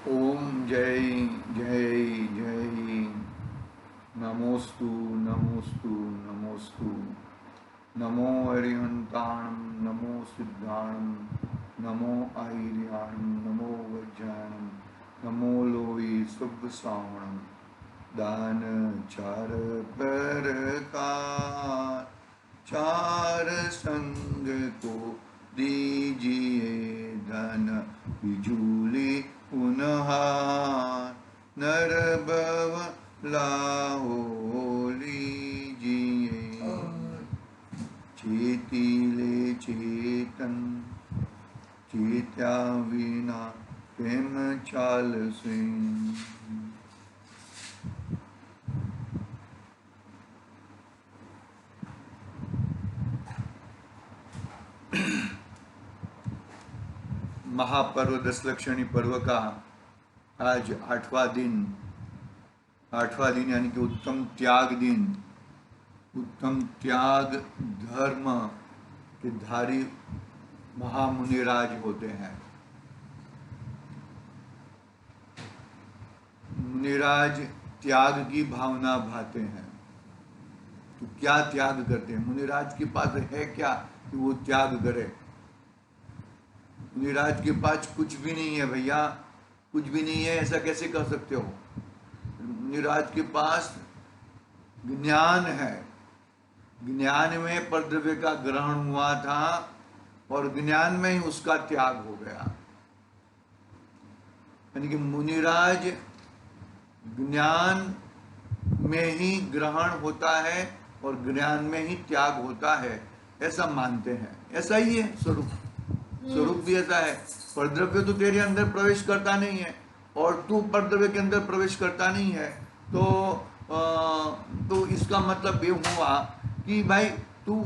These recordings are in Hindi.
ओम जय जय जय। नमोस्तु नमोस्तु नमोस्तु। नमो अरिहंताणं नमो सिद्धाणं नमो आयर्याणं नमो वज्राणं नमो लोई शुभ सावणं। दान चार प्रकार चार संग को दीजिए धन बिजूली पुनहार नर भव लाओ लीजिए। चेतीले चेतन चेत्या विना प्रेम चाल सिंह। महापर्व दशलक्षणी पर्व का आज आठवां दिन यानी कि उत्तम त्याग दिन। उत्तम त्याग धर्म के धारी महामुनिराज होते हैं। मुनिराज त्याग की भावना भाते हैं। तो क्या त्याग करते हैं? मुनिराज के पास है क्या कि वो त्याग करे? मुनिराज के पास कुछ भी नहीं है भैया, कुछ भी नहीं है। ऐसा कैसे कर सकते हो? मुनिराज के पास ज्ञान है। ज्ञान में परद्रव्य का ग्रहण हुआ था और ज्ञान में ही उसका त्याग हो गया। यानी कि मुनिराज ज्ञान में ही ग्रहण होता है और ज्ञान में ही त्याग होता है, ऐसा मानते हैं। ऐसा ही है स्वरूप भी ऐसा है। परद्रव्य तो तेरे अंदर प्रवेश करता नहीं है और तू परद्रव्य के अंदर प्रवेश करता नहीं है। तो इसका मतलब ये हुआ कि भाई तू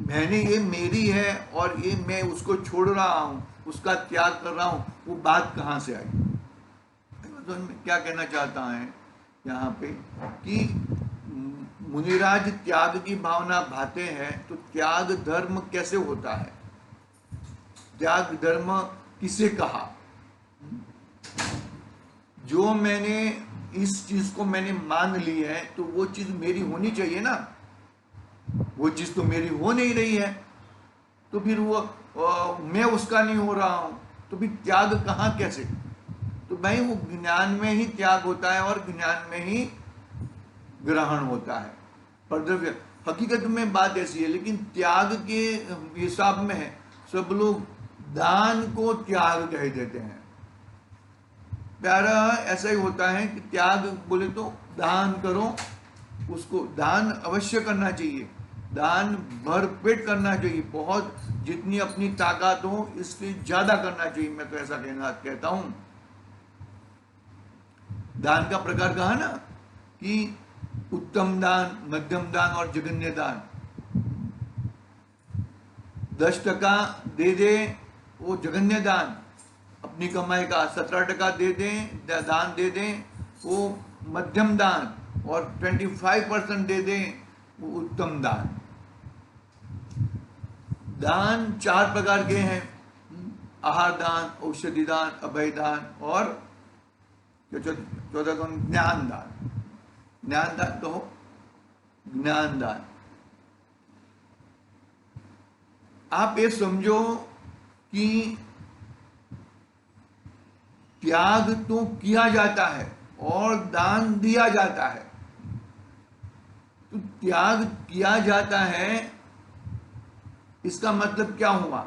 मैंने ये मेरी है और ये मैं उसको छोड़ रहा हूँ, उसका त्याग कर रहा हूँ। वो बात कहाँ से आई? तो क्या कहना चाहता है यहाँ पे कि मुनिराज त्याग की भावना भाते हैं। तो त्याग धर्म कैसे होता है? त्याग धर्म किसे कहा? जो मैंने इस चीज को मैंने मान ली है तो वो चीज मेरी होनी चाहिए ना। वो चीज तो मेरी हो नहीं रही है, तो फिर वो मैं उसका नहीं हो रहा हूं, तो फिर त्याग कहाँ कैसे? तो भाई वो ज्ञान में ही त्याग होता है और ज्ञान में ही ग्रहण होता है। परद्रव्य हकीकत में बात ऐसी है, लेकिन त्याग के हिसाब में है। सब लोग दान को त्याग कह देते हैं। प्यारा ऐसा ही होता है कि त्याग बोले तो दान करो, उसको दान अवश्य करना चाहिए। दान भरपेट करना चाहिए, बहुत जितनी अपनी ताकत हो इससे ज्यादा करना चाहिए। मैं तो ऐसा कहता हूं। दान का प्रकार कहा ना कि उत्तम दान, मध्यम दान और जघन्य दान। 10% दे दे वो जघन्य दान, अपनी कमाई का 17% दे दें दान दे दें वो मध्यम दान, और 25% दे दें वो उत्तम दान। दान 4 प्रकार के हैं: आहार दान, औषधि दान, अभय दान और चौथा कौन? ज्ञान दान। ज्ञान दान कहो, ज्ञान दान। आप ये समझो कि त्याग तो किया जाता है और दान दिया जाता है। तो त्याग किया जाता है, इसका मतलब क्या हुआ?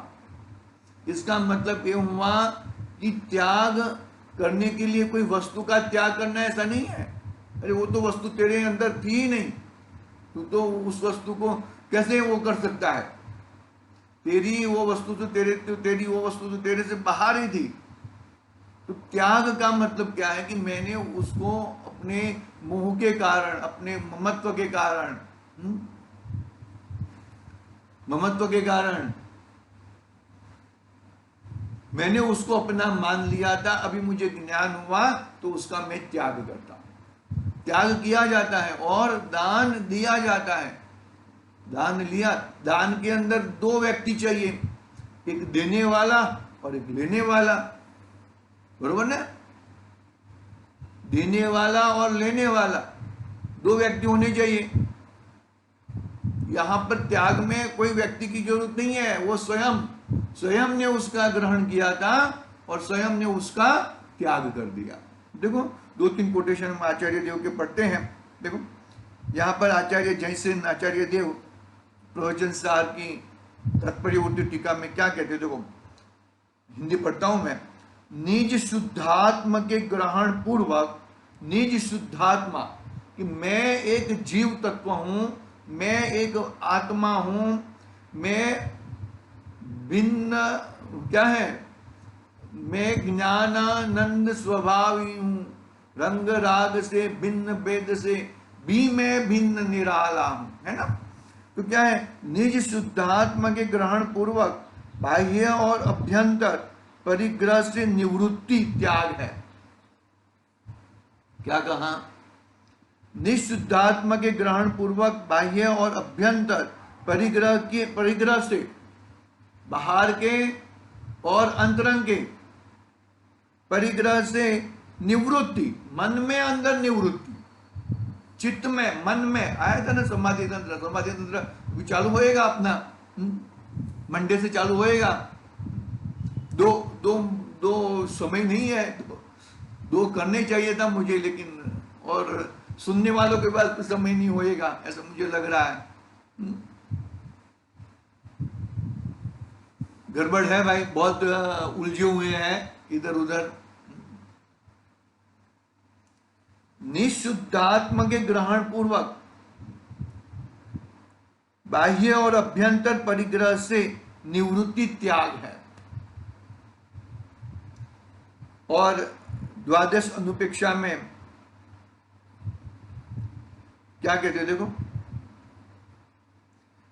इसका मतलब ये हुआ कि त्याग करने के लिए कोई वस्तु का त्याग करना, ऐसा नहीं है। अरे वो तो वस्तु तेरे अंदर थी ही नहीं, तू तो उस वस्तु को कैसे वो कर सकता है? तेरी वो वस्तु तो तेरे से बाहर ही थी। तो त्याग का मतलब क्या है कि मैंने उसको अपने मोह के कारण, अपने ममत्व के कारण, मैंने उसको अपना मान लिया था। अभी मुझे ज्ञान हुआ तो उसका मैं त्याग करता हूं। त्याग किया जाता है और दान दिया जाता है। दान लिया, दान के अंदर 2 व्यक्ति चाहिए, एक देने वाला और एक लेने वाला। बरोबर ना? देने वाला और लेने वाला दो व्यक्ति होने चाहिए। यहां पर त्याग में कोई व्यक्ति की जरूरत नहीं है, वो स्वयं स्वयं ने उसका ग्रहण किया था और स्वयं ने उसका त्याग कर दिया। देखो दो तीन कोटेशन हम आचार्य देव के पढ़ते हैं। देखो यहाँ पर आचार्य जयसेन आचार्य देव प्रवचन सार की तात्पर्य टीका में क्या कहते हैं, देखो हिंदी पढ़ता हूं मैं। निज शुद्धात्म के ग्रहण पूर्वक, निज शुद्धात्मा कि मैं एक जीव तत्व हूं, मैं एक आत्मा हूं, मैं भिन्न क्या है, मैं ज्ञानानंद स्वभावी हूं, रंग राग से भिन्न भेद से भी मैं भिन्न निराला हूं, है ना? तो क्या है, निज शुद्धात्मा के ग्रहण पूर्वक बाह्य और अभ्यंतर परिग्रह से निवृत्ति त्याग है। क्या कहा? निज शुद्धात्मा के ग्रहण पूर्वक बाह्य और अभ्यंतर परिग्रह से, बाहर के और अंतरंग के परिग्रह से निवृत्ति, मन में अंदर निवृत्ति, चित्त में, मन में आया था ना समाधि तंत्र। समाधि तंत्र भी चालू होएगा अपना, मंडे से चालू होएगा। दो समय नहीं है, दो करने चाहिए था मुझे, लेकिन और सुनने वालों के पास तो समय नहीं होएगा, ऐसा मुझे लग रहा है। गड़बड़ है भाई, बहुत उलझे हुए हैं इधर उधर। निशुद्धात्म के ग्रहण पूर्वक बाह्य और अभ्यंतर परिग्रह से निवृत्ति त्याग है। और द्वादश अनुपेक्षा में क्या कहते हैं, देखो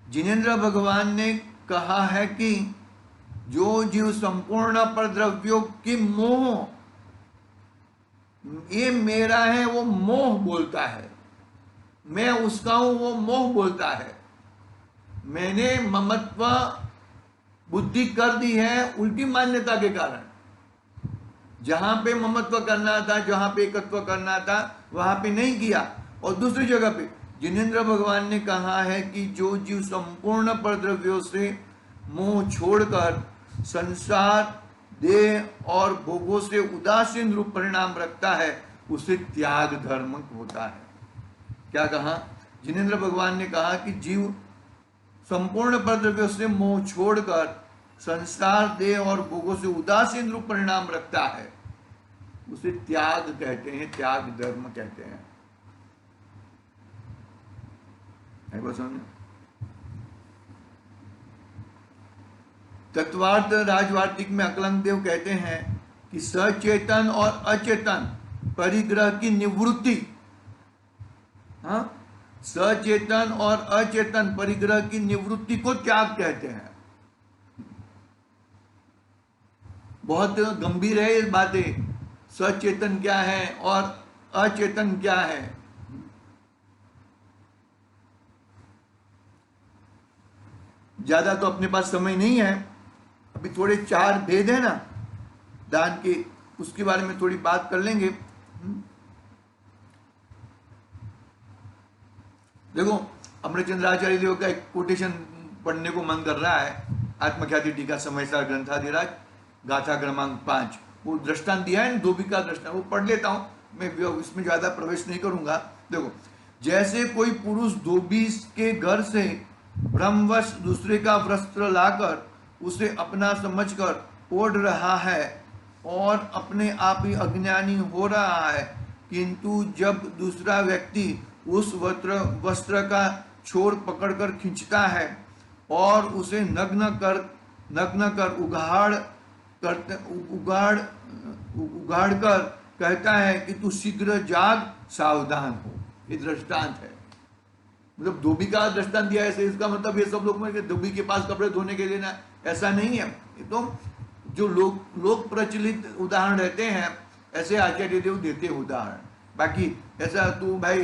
जिनेन्द्र भगवान ने कहा है कि जो जीव संपूर्ण परद्रव्यों की मोह, ये मेरा है वो मोह बोलता है, मैं उसका हूं वो मोह बोलता है। मैंने ममत्व बुद्धि कर दी है उल्टी मान्यता के कारण। जहां पे ममत्व करना था, जहां पे एकत्व करना था, वहां पे नहीं किया। और दूसरी जगह पे जिनेन्द्र भगवान ने कहा है कि जो जीव संपूर्ण परद्रव्यों से मोह छोड़कर संसार, देह और भोगों से उदासीन रूप परिणाम रखता है, उसे त्याग धर्म होता है। क्या कहा? जिनेन्द्र भगवान ने कहा कि जीव संपूर्ण परद्रव्यों से मोह छोड़कर संसार, देह और भोगों से उदासीन रूप परिणाम रखता है, उसे त्याग कहते हैं, त्याग धर्म कहते हैं। तत्वार्थ राजवार्तिक में अकलंक देव कहते हैं कि सचेतन और अचेतन परिग्रह की निवृत्ति, हाँ, सचेतन और अचेतन परिग्रह की निवृत्ति को त्याग कहते हैं। बहुत गंभीर है ये बातें। सचेतन क्या है और अचेतन क्या है? ज्यादा तो अपने पास समय नहीं है, अभी थोड़े चार भेद है ना दान के, उसके बारे में थोड़ी बात कर लेंगे। देखो अमृतचंद्राचार्य देव का एक कोटेशन पढ़ने को मन कर रहा है। आत्मख्याति टीका समयसार ग्रंथाधिराज गाथा क्रमांक 5, वो दृष्टांत दिया है, धोबी का दृष्टांत, वो पढ़ लेता हूं मैं, इसमें ज्यादा प्रवेश नहीं करूंगा। देखो, जैसे कोई पुरुष धोबी के घर से भ्रमवश दूसरे का वस्त्र लाकर उसे अपना समझकर ओढ़ रहा है और अपने आप ही अज्ञानी हो रहा है, किंतु जब दूसरा व्यक्ति उस वस्त्र का छोर पकड़कर खींचता है और उसे नग्न कर उगाड़ कर कहता है कि तू शीघ्र जाग, सावधान हो। ये दृष्टांत है, मतलब धोबी का दृष्टांत दिया है। इसका मतलब ये सब लोग में धोबी के पास कपड़े धोने के लिए ना, ऐसा नहीं है। ये तो जो लोग प्रचलित उदाहरण रहते हैं, ऐसे आचार्य देव देते हैं उदाहरण। बाकी ऐसा तू भाई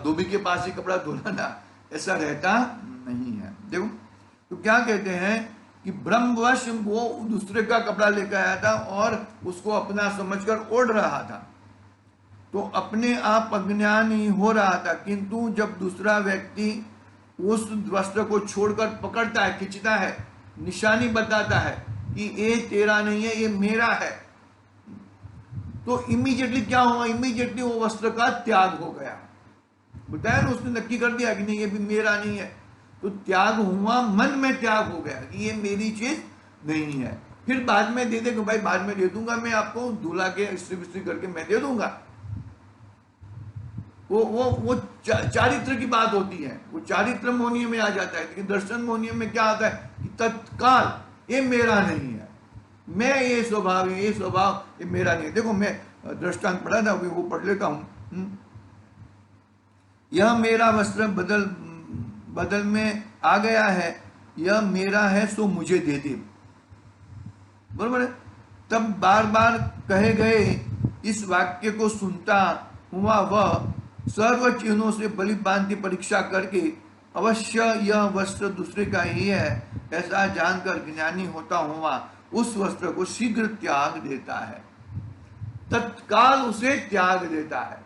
धोबी के पास ही कपड़ा धोना ना, ऐसा रहता नहीं है। देखो तो क्या कहते हैं कि ब्रह्मवश वो दूसरे का कपड़ा लेकर आया था और उसको अपना समझकर ओढ़ रहा था, तो अपने आप अज्ञानी हो रहा था। किंतु जब दूसरा व्यक्ति उस वस्त्र को छोड़कर पकड़ता है, खींचता है, निशानी बताता है कि ये तेरा नहीं है, ये मेरा है, तो इमीडिएटली क्या हुआ? इमीडिएटली वो वस्त्र का त्याग हो गया। बताया ना, उसने नक्की कर दिया कि नहीं ये भी मेरा नहीं है, तो त्याग हुआ, मन में त्याग हो गया कि ये मेरी चीज नहीं है। फिर बाद में दे देगा, भाई बाद में दे दूंगा, मैं आपको धुला के इस्त्री बिस्त्री करके मैं दे दूंगा। वो चारित्र की बात होती है, वो चारित्र मोनियम में आ जाता है। लेकिन दर्शन मोनियम में क्या आता है कि तत्काल ये मेरा नहीं है, मैं ये स्वभाव है, ये स्वभाव ये मेरा नहीं है। देखो मैं दृष्टांत पढ़ा था, वो पढ़ लेता हूं। यह मेरा वस्त्र बदल में आ गया है, यह मेरा है सो मुझे दे दे। बरोबर है। तब बार बार कहे गए इस वाक्य को सुनता हुआ वह सर्व चिन्हों से बलि भांति परीक्षा करके अवश्य यह वस्त्र दूसरे का ही है ऐसा जानकर ज्ञानी होता हुआ उस वस्त्र को शीघ्र त्याग देता है, तत्काल उसे त्याग देता है।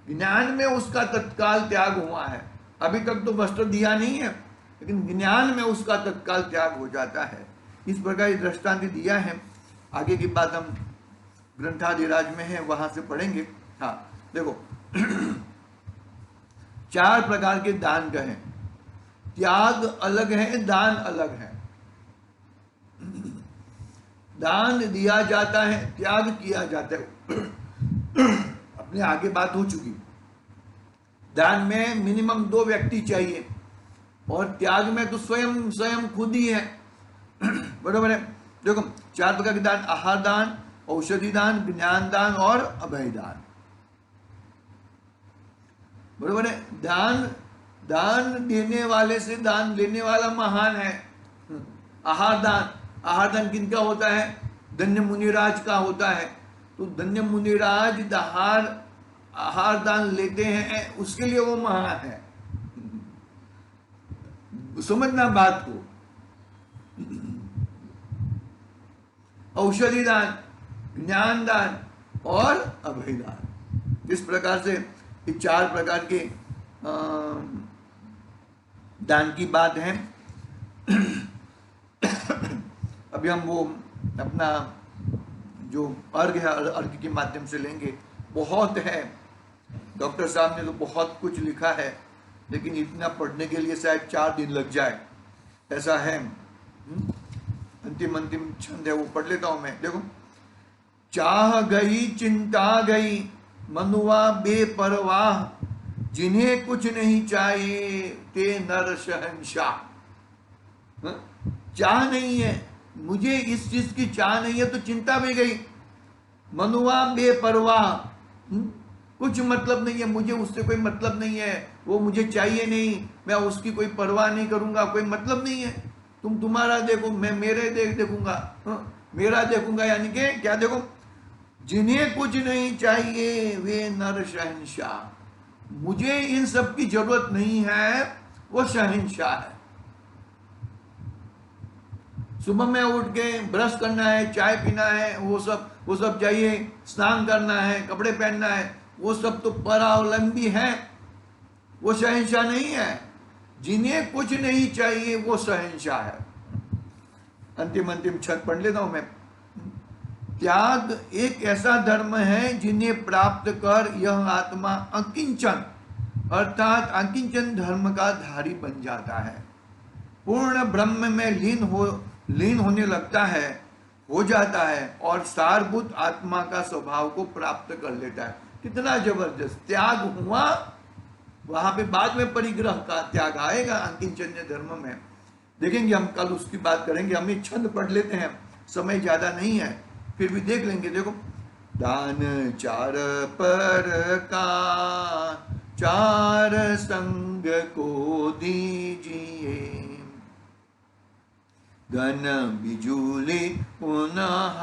ज्ञान में उसका तत्काल त्याग हुआ है। अभी तक तो वस्त्र दिया नहीं है, लेकिन ज्ञान में उसका तत्काल त्याग हो जाता है। इस प्रकार दृष्टांत दिया है। आगे की बात हम ग्रंथादिराज में है, वहां से पढ़ेंगे। हाँ देखो 4 प्रकार के दान कहे। त्याग अलग है, दान अलग है। दान दिया जाता है, त्याग किया जाता है। अपने आगे बात हो चुकी। दान में मिनिमम 2 व्यक्ति चाहिए और त्याग में तो स्वयं खुद ही है। बरोबर है। देखो 4 प्रकार के दान: आहार दान, औषधि दान, ज्ञान दान और अभय दान। बरोबर है। दान देने वाले से दान लेने वाला महान है। आहार दान किनका होता है? धन्य मुनिराज का होता है। तो धन्य मुनिराज आहार दान लेते हैं, उसके लिए वो महान है। समझना बात को। औषधि दान, ज्ञान दान और अभय दान, इस प्रकार से ये 4 प्रकार के दान की बात है। अभी हम वो अपना जो अर्घ है, अर्घ के माध्यम से लेंगे। बहुत है, डॉक्टर साहब ने तो बहुत कुछ लिखा है, लेकिन इतना पढ़ने के लिए शायद 4 दिन लग जाए, ऐसा है। अंतिम छंद है, वो पढ़ लेता हूं मैं। देखो, चाह गई चिंता गई मनुआ बेपरवाह, जिन्हें कुछ नहीं चाहिए ते नर शहंशाह। चाह नहीं है, मुझे इस चीज की चाह नहीं है, तो चिंता भी गई। मनुआ बेपरवाह, कुछ मतलब नहीं है, मुझे उससे कोई मतलब नहीं है, वो मुझे चाहिए नहीं, मैं उसकी कोई परवाह नहीं करूंगा, कोई मतलब नहीं है। तुम तुम्हारा देखो, मैं मेरे देखूंगा। मेरा देखूंगा यानी कि क्या? देखो, जिन्हें कुछ नहीं चाहिए वे नर शहंशाह, मुझे इन सब की जरूरत नहीं है, वो शहंशाह है। सुबह में उठ के ब्रश करना है, चाय पीना है, वो सब चाहिए, स्नान करना है, कपड़े पहनना है, वो सब तो परावलंबी है, वो शहंशाह नहीं है। जिन्हें कुछ नहीं चाहिए वो शहंशाह है। अंतिम छंद पढ़ लेता हूं मैं। त्याग एक ऐसा धर्म है जिन्हें प्राप्त कर यह आत्मा अकिंचन अर्थात अकिंचन धर्म का धारी बन जाता है, पूर्ण ब्रह्म में लीन होने लगता है, हो जाता है और सारभूत आत्मा का स्वभाव को प्राप्त कर लेता है। कितना जबरदस्त त्याग हुआ। वहां पे बाद में परिग्रह का त्याग आएगा अकिंचन्य धर्म में, देखेंगे हम, कल उसकी बात करेंगे। हम एक छंद पढ़ लेते हैं, समय ज्यादा नहीं है, फिर भी देख लेंगे। देखो, दान 4 प्रकार 4 संग को दीजिए, गन बिजुली पुनः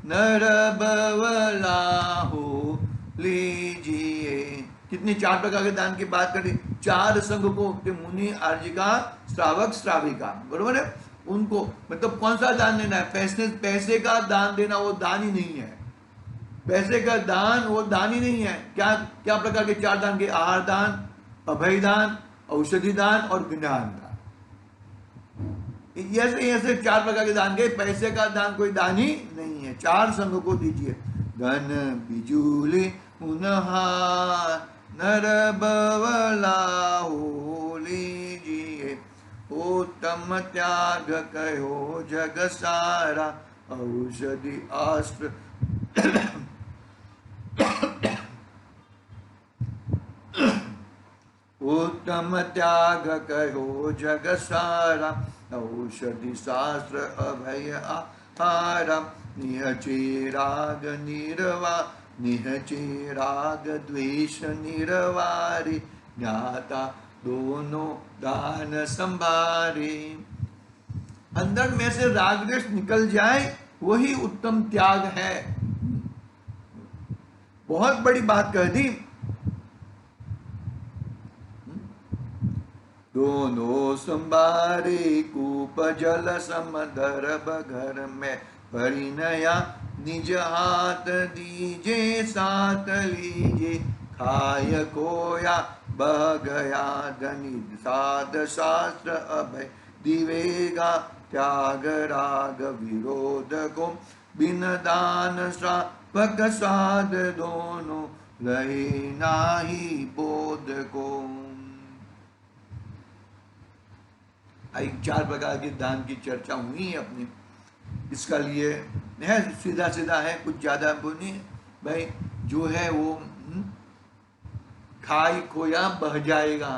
नर बवला हो लीजिए। कितनी 4 प्रकार के दान की बात करी। 4 संग को मुनि आर्य का श्रावक श्राविका, बरोबर है, उनको मतलब कौन सा दान देना है? पैसे का दान देना वो दान ही नहीं है। पैसे का दान वो दान ही नहीं है। क्या क्या प्रकार के चार दान के? आहार दान, अभय दान, औषधि दान और ज्ञान दान। ऐसे ऐसे चार प्रकार के दान के। पैसे का दान कोई दान ही नहीं है। चार संघ को दीजिए। धन बिजुली उनहार नर बवला हो लीजिए, उत्तम त्याग कहो जग सारा, औषधि अस्त्र उत्तम त्याग कहो जग सारा, औषधि शास्त्र अभय आहारा, निहचे राग निरवा निहचे राग द्वेष निरवारी, ज्ञाता दोनों दान संभारे। अंदर में से राग द्वेष निकल जाए वही उत्तम त्याग है। बहुत बड़ी बात कह दी। दोनों संभारे कूप जल समदर बघर में, परिणया निज हाथ दीजे साथ लीजे, खाय खोया बह गया धनी साध शास्त्र अभय दिवेगा, त्याग राग विरोध को बिन दान श्रावक साध, दोनों रहे नाही बोध को। चार प्रकार के दान की चर्चा हुई है अपनी। इसका लिए है सीधा सीधा है, कुछ ज्यादा वो नहीं भाई। जो है वो खाई खोया बह जाएगा।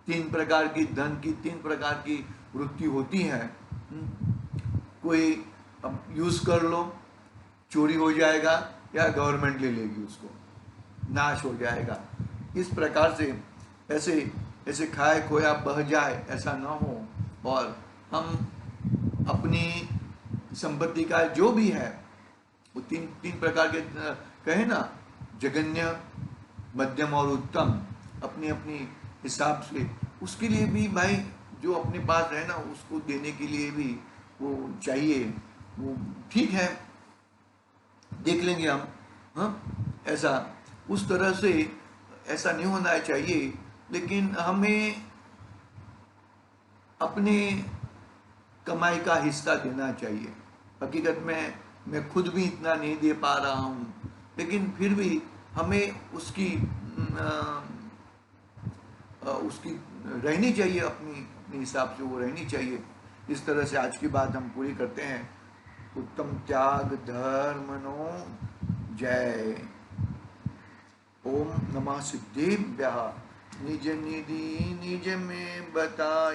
तीन प्रकार की धन की तीन प्रकार की वृत्ति होती है। कोई अब यूज कर लो, चोरी हो जाएगा या गवर्नमेंट ले लेगी उसको, नाश हो जाएगा। इस प्रकार से ऐसे ऐसे खाए खोया बह जाए ऐसा ना हो, और हम अपनी संपत्ति का जो भी है वो तीन तीन प्रकार के कहे ना, जगन्य मध्यम और उत्तम, अपनी अपनी हिसाब से उसके लिए भी भाई जो अपने पास है ना उसको देने के लिए भी वो चाहिए। वो ठीक है, देख लेंगे हम। हाँ, ऐसा उस तरह से ऐसा नहीं होना चाहिए, लेकिन हमें अपने कमाई का हिस्सा देना चाहिए। हकीकत में मैं खुद भी इतना नहीं दे पा रहा हूँ, लेकिन फिर भी हमें उसकी उसकी रहनी चाहिए, अपनी हिसाब से वो रहनी चाहिए। इस तरह से आज की बात हम पूरी करते हैं। उत्तम त्याग धर्मनो जय। ओम नमः सिद्धेभ्यः। निज निधि निज में बता